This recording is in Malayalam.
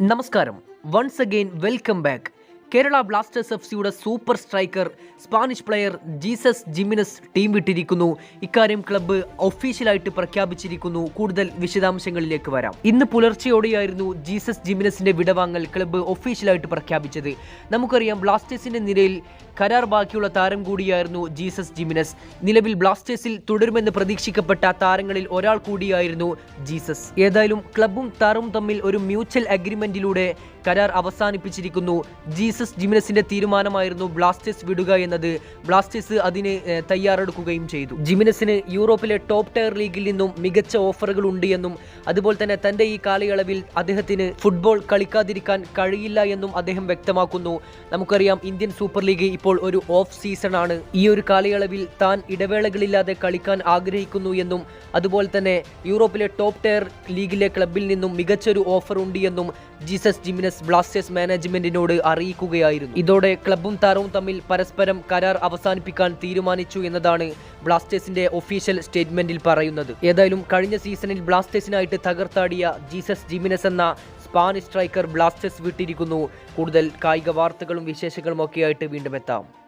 നമസ്കാരം. Once again welcome back. Kerala Blasters എഫ്സിയുടെ super striker Spanish player Jesus Jimenez team വിട്ടിരിക്കുന്നു. ഇക്കാര്യം ക്ലബ്ബ് ഒഫീഷ്യലായിട്ട് പ്രഖ്യാപിച്ചിരിക്കുന്നു. കൂടുതൽ വിശദാംശങ്ങളിലേക്ക് വരാം. ഇന്ന് പുലർച്ചെയോടെയായിരുന്നു ജീസസ് ജിമിനസിന്റെ വിടവാങ്ങൽ ക്ലബ്ബ് ഒഫീഷ്യലായിട്ട് പ്രഖ്യാപിച്ചത്. നമുക്കറിയാം, ബ്ലാസ്റ്റേഴ്സിന്റെ നിരയിൽ കരാർ ബാക്കിയുള്ള താരം കൂടിയായിരുന്നു ജീസസ് ജിമിനസ്. നിലവിൽ ബ്ലാസ്റ്റേഴ്സിൽ തുടരുമെന്ന് പ്രതീക്ഷിക്കപ്പെട്ട താരങ്ങളിൽ ഒരാൾ കൂടിയായിരുന്നു ജീസസ്. ഏതായാലും ക്ലബ്ബും താരവും തമ്മിൽ ഒരു മ്യൂച്വൽ അഗ്രിമെന്റിലൂടെ കരാർ അവസാനിപ്പിച്ചിരിക്കുന്നു. ജീസസ് ജിമിനസിന്റെ തീരുമാനമായിരുന്നു ബ്ലാസ്റ്റേഴ്സ് വിടുക എന്നത്. ബ്ലാസ്റ്റേഴ്സ് അതിന് തയ്യാറെടുക്കുകയും ചെയ്തു. ജിമിനസിന് യൂറോപ്പിലെ ടോപ്പ് ടയർ ലീഗിൽ നിന്നും മികച്ച ഓഫറുകൾ ഉണ്ട് എന്നും അതുപോലെ തന്നെ തന്റെ ഈ കാലയളവിൽ അദ്ദേഹത്തിന് ഫുട്ബോൾ കളിക്കാതിരിക്കാൻ കഴിയില്ല എന്നും അദ്ദേഹം വ്യക്തമാക്കുന്നു. നമുക്കറിയാം, ഇന്ത്യൻ സൂപ്പർ ലീഗ് ഇപ്പോൾ ഒരു ഓഫ് സീസൺ ആണ്. ഈ ഒരു കാലയളവിൽ താൻ ഇടവേളകളില്ലാതെ കളിക്കാൻ ആഗ്രഹിക്കുന്നു എന്നും അതുപോലെ തന്നെ യൂറോപ്പിലെ ടോപ്പ് ടയർ ലീഗിലെ ക്ലബിൽ നിന്നും മികച്ചൊരു ഓഫർ ഉണ്ട് എന്നും ജീസസ് ജിമിനസ് ബ്ലാസ്റ്റേഴ്സ് മാനേജ്മെന്റിനോട് അറിയിക്കുകയായിരുന്നു. ഇതോടെ ക്ലബ്ബും താരവും തമ്മിൽ പരസ്പരം കരാർ അവസാനിപ്പിക്കാൻ തീരുമാനിച്ചു എന്നതാണ് ബ്ലാസ്റ്റേഴ്സിന്റെ ഒഫീഷ്യൽ സ്റ്റേറ്റ്മെന്റിൽ പറയുന്നത്. ഏതായാലും കഴിഞ്ഞ സീസണിൽ ബ്ലാസ്റ്റേഴ്സിനായിട്ട് തകർത്താടിയ ജീസസ് ജിമിനസ് എന്ന സ്പാനിഷ് സ്ട്രൈക്കർ ബ്ലാസ്റ്റേഴ്സ് വിട്ടിരിക്കുന്നു. കൂടുതൽ കായിക വാർത്തകളും വിശേഷങ്ങളും ഒക്കെയായിട്ട് വീണ്ടും എത്താം.